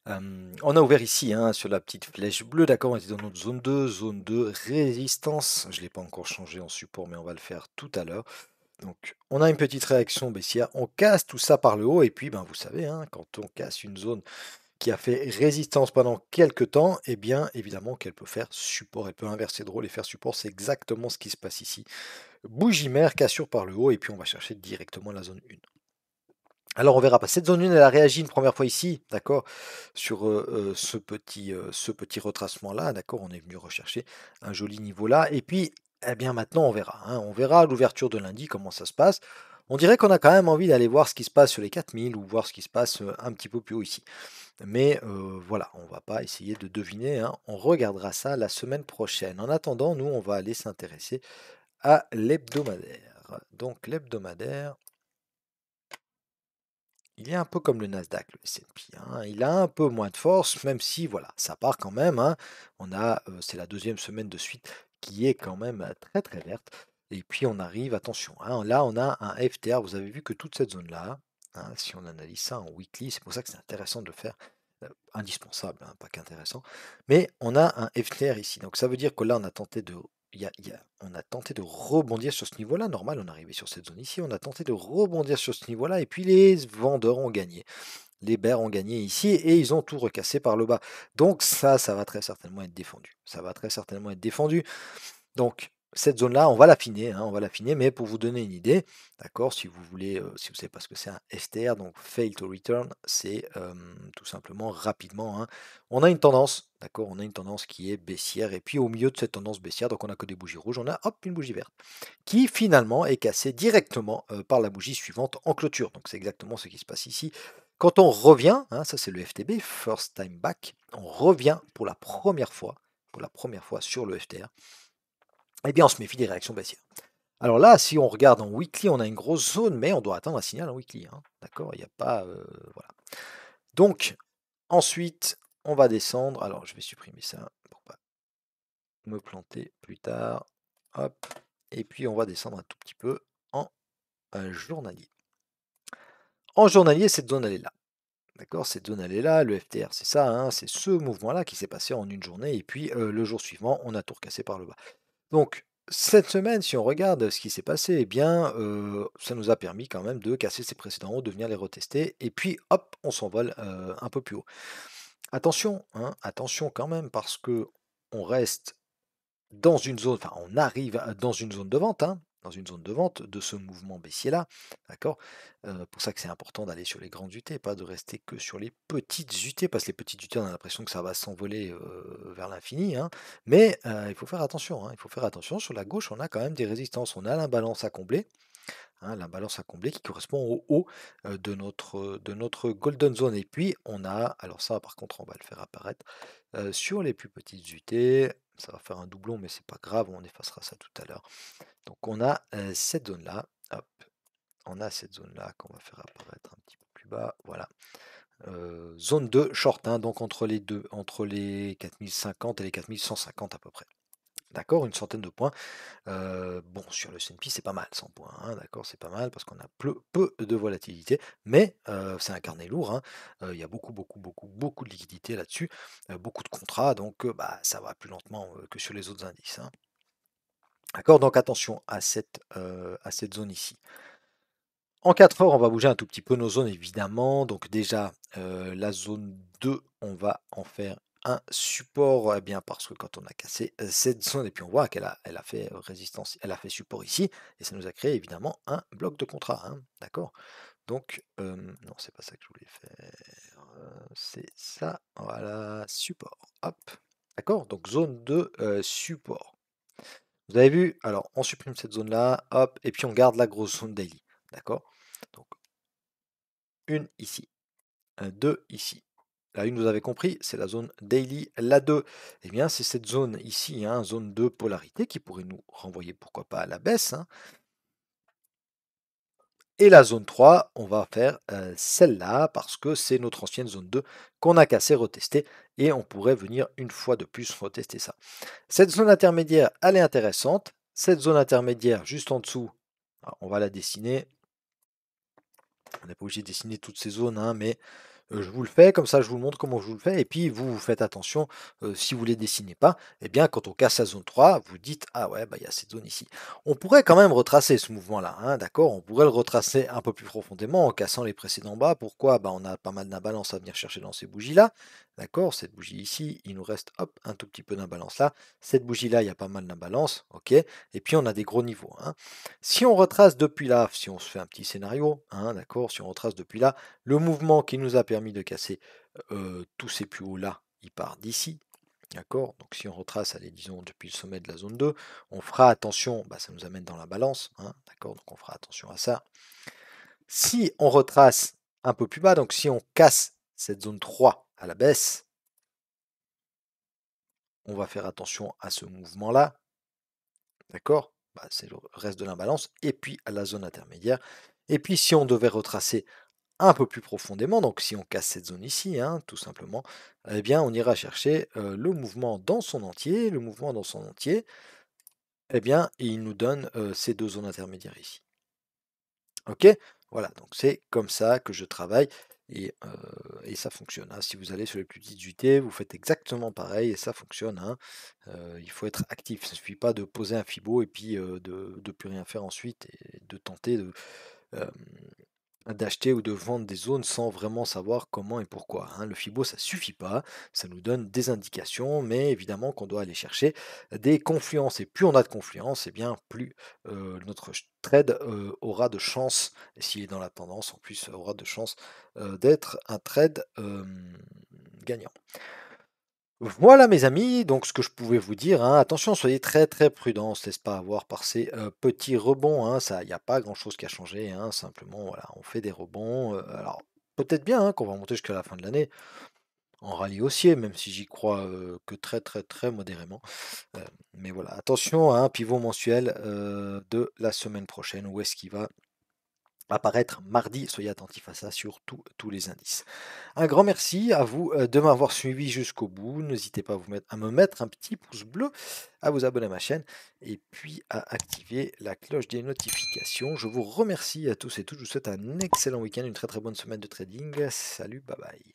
On a ouvert ici hein, sur la petite flèche bleue, d'accord, on était dans notre zone 2 résistance. Je ne l'ai pas encore changé en support, mais on va le faire tout à l'heure. Donc, on a une petite réaction baissière. On casse tout ça par le haut. Et puis, ben, vous savez, hein, quand on casse une zone qui a fait résistance pendant quelques temps, et bien évidemment qu'elle peut faire support, elle peut inverser de rôle et faire support, c'est exactement ce qui se passe ici. Bougie mère, cassure par le haut, et puis on va chercher directement la zone 1. Alors on verra pas. Cette zone 1, elle a réagi une première fois ici, d'accord, sur ce petit retracement-là, d'accord, on est venu rechercher un joli niveau là, et puis, eh bien maintenant on verra, hein, on verra à l'ouverture de lundi comment ça se passe. On dirait qu'on a quand même envie d'aller voir ce qui se passe sur les 4000 ou voir ce qui se passe un petit peu plus haut ici. Mais voilà, on va pas essayer de deviner, hein, on regardera ça la semaine prochaine. En attendant, nous, on va aller s'intéresser à l'hebdomadaire. Donc l'hebdomadaire, il est un peu comme le Nasdaq, le S&P, hein, il a un peu moins de force, même si voilà, ça part quand même, hein. On a, c'est la deuxième semaine de suite qui est quand même très très verte. Et puis on arrive, attention, hein, là on a un FTR, vous avez vu que toute cette zone-là, hein, si on analyse ça en weekly, c'est pour ça que c'est intéressant de le faire, indispensable, hein, pas qu'intéressant, mais on a un FTR ici. Donc ça veut dire que là on a tenté de on a tenté de rebondir sur ce niveau-là. Normal, on est arrivé sur cette zone ici. On a tenté de rebondir sur ce niveau-là. Et puis les vendeurs ont gagné. Les bears ont gagné ici et ils ont tout recassé par le bas. Donc ça va très certainement être défendu. Ça va très certainement être défendu. Donc, cette zone-là, on va l'affiner, hein, on va l'affiner, mais pour vous donner une idée, d'accord, si vous voulez, si vous savez pas ce que c'est un FTR, donc Fail to Return, c'est tout simplement rapidement, hein, on a une tendance, d'accord, on a une tendance qui est baissière, et puis au milieu de cette tendance baissière, donc on n'a que des bougies rouges, on a hop une bougie verte, qui finalement est cassée directement par la bougie suivante en clôture. Donc c'est exactement ce qui se passe ici. Quand on revient, hein, ça c'est le FTB, First Time Back, on revient pour la première fois sur le FTR eh bien, on se méfie des réactions baissières. Alors là, si on regarde en weekly, on a une grosse zone, mais on doit attendre un signal en weekly, hein. D'accord? Il n'y a pas. Voilà. Donc, ensuite, on va descendre. Alors, je vais supprimer ça pour pas me planter plus tard. Hop. Et puis, on va descendre un tout petit peu en journalier. En journalier, cette zone, elle est là. D'accord? Cette zone, elle est là. Le FTR, c'est ça, hein, c'est ce mouvement-là qui s'est passé en une journée. Et puis, le jour suivant, on a tout recassé par le bas. Donc, cette semaine, si on regarde ce qui s'est passé, eh bien, ça nous a permis quand même de casser ces précédents hauts, de venir les retester, et puis hop, on s'envole un peu plus haut. Attention, hein, attention quand même, parce que on reste dans une zone, enfin on arrive dans une zone de vente, hein, dans une zone de vente de ce mouvement baissier-là, d'accord? Pour ça que c'est important d'aller sur les grandes UT, pas de rester que sur les petites UT, parce que les petites UT, on a l'impression que ça va s'envoler, vers l'infini, hein. Mais, il faut faire attention, hein, il faut faire attention. Sur la gauche, on a quand même des résistances. On a l'imbalance à combler, hein, l'imbalance à combler qui correspond au haut, de notre golden zone et puis on a alors ça par contre on va le faire apparaître, sur les plus petites UT, ça va faire un doublon mais c'est pas grave, on effacera ça tout à l'heure. Donc on a, cette zone-là, hop, on a cette zone-là qu'on va faire apparaître un petit peu plus bas, voilà. Zone de short, hein, donc entre les 2, entre les 4050 et les 4150 à peu près. D'accord? Une centaine de points. Bon, sur le S&P, c'est pas mal 100 points, hein, d'accord? C'est pas mal parce qu'on a peu de volatilité, mais c'est un carnet lourd, hein. Il y a beaucoup de liquidités là-dessus, beaucoup de contrats, donc bah, ça va plus lentement, que sur les autres indices, hein. D'accord? Donc attention à cette zone ici. En 4 heures, on va bouger un tout petit peu nos zones évidemment. Donc déjà, la zone 2, on va en faire un support, eh bien parce que quand on a cassé, cette zone et puis on voit elle a fait, résistance, elle a fait support ici et ça nous a créé évidemment un bloc de contrat, hein, d'accord? Donc, non, c'est pas ça que je voulais faire, c'est ça, voilà, support, hop, d'accord? Donc zone de, support. Vous avez vu? Alors on supprime cette zone-là, hop, et puis on garde la grosse zone daily, d'accord? Donc une ici, 2 ici. La une, vous avez compris, c'est la zone daily. La 2, eh bien, c'est cette zone ici, hein, zone de polarité qui pourrait nous renvoyer, pourquoi pas, à la baisse, hein. Et la zone 3, on va faire celle-là parce que c'est notre ancienne zone 2 qu'on a cassé, retester et on pourrait venir une fois de plus retester ça. Cette zone intermédiaire, elle est intéressante. Cette zone intermédiaire juste en dessous, alors, on va la dessiner. On n'est pas obligé de dessiner toutes ces zones, hein, mais je vous le fais, comme ça je vous montre comment je vous le fais, et puis vous, vous faites attention, si vous ne les dessinez pas, eh bien quand on casse la zone 3, vous dites: «Ah ouais, bah, il y a cette zone ici». On pourrait quand même retracer ce mouvement-là, hein, d'accord? On pourrait le retracer un peu plus profondément en cassant les précédents bas. Pourquoi? Bah, on a pas mal d'imbalance à venir chercher dans ces bougies-là, d'accord? Cette bougie ici, il nous reste, hop, un tout petit peu d'imbalance là. Cette bougie-là, il y a pas mal d'imbalance, OK? Et puis on a des gros niveaux, hein. Si on retrace depuis là, si on se fait un petit scénario, hein, d'accord? Si on retrace depuis là, le mouvement qui nous a permis de casser, tous ces plus hauts là, il part d'ici, d'accord? Donc si on retrace, allez, disons depuis le sommet de la zone 2, on fera attention, bah, ça nous amène dans la balance, hein, d'accord? Donc on fera attention à ça. Si on retrace un peu plus bas, donc si on casse cette zone 3 à la baisse, on va faire attention à ce mouvement-là, d'accord? Bah, c'est le reste de l'imbalance et puis à la zone intermédiaire. Et puis si on devait retracer un peu plus profondément, donc si on casse cette zone ici, hein, tout simplement, eh bien on ira chercher, le mouvement dans son entier. Le mouvement dans son entier, eh bien il nous donne, ces 2 zones intermédiaires ici. OK? Voilà, donc c'est comme ça que je travaille et ça fonctionne, hein. Si vous allez sur les plus petites UT, vous faites exactement pareil et ça fonctionne, hein. Il faut être actif. Ça ne suffit pas de poser un fibo et puis, de plus rien faire ensuite et de tenter de, hem d'acheter ou de vendre des zones sans vraiment savoir comment et pourquoi, hein. Le Fibo, ça suffit pas, ça nous donne des indications, mais évidemment qu'on doit aller chercher des confluences. Et plus on a de confluences, et bien plus notre trade aura de chance, et s'il est dans la tendance, en plus aura de chance d'être un trade gagnant. Voilà mes amis, donc ce que je pouvais vous dire, hein, attention, soyez très prudents, on se laisse pas avoir par ces petits rebonds, hein, ça, il n'y a pas grand-chose qui a changé, hein, simplement, voilà, on fait des rebonds, alors peut-être bien hein, qu'on va monter jusqu'à la fin de l'année en rallye haussier, même si j'y crois que très modérément. Mais voilà, attention à un pivot mensuel de la semaine prochaine, où est-ce qu'il va apparaître mardi, soyez attentifs à ça sur tous les indices. Un grand merci à vous de m'avoir suivi jusqu'au bout. N'hésitez pas à me mettre un petit pouce bleu, à vous abonner à ma chaîne et puis à activer la cloche des notifications. Je vous remercie à tous et toutes. Je vous souhaite un excellent week-end, une très bonne semaine de trading. Salut, bye bye.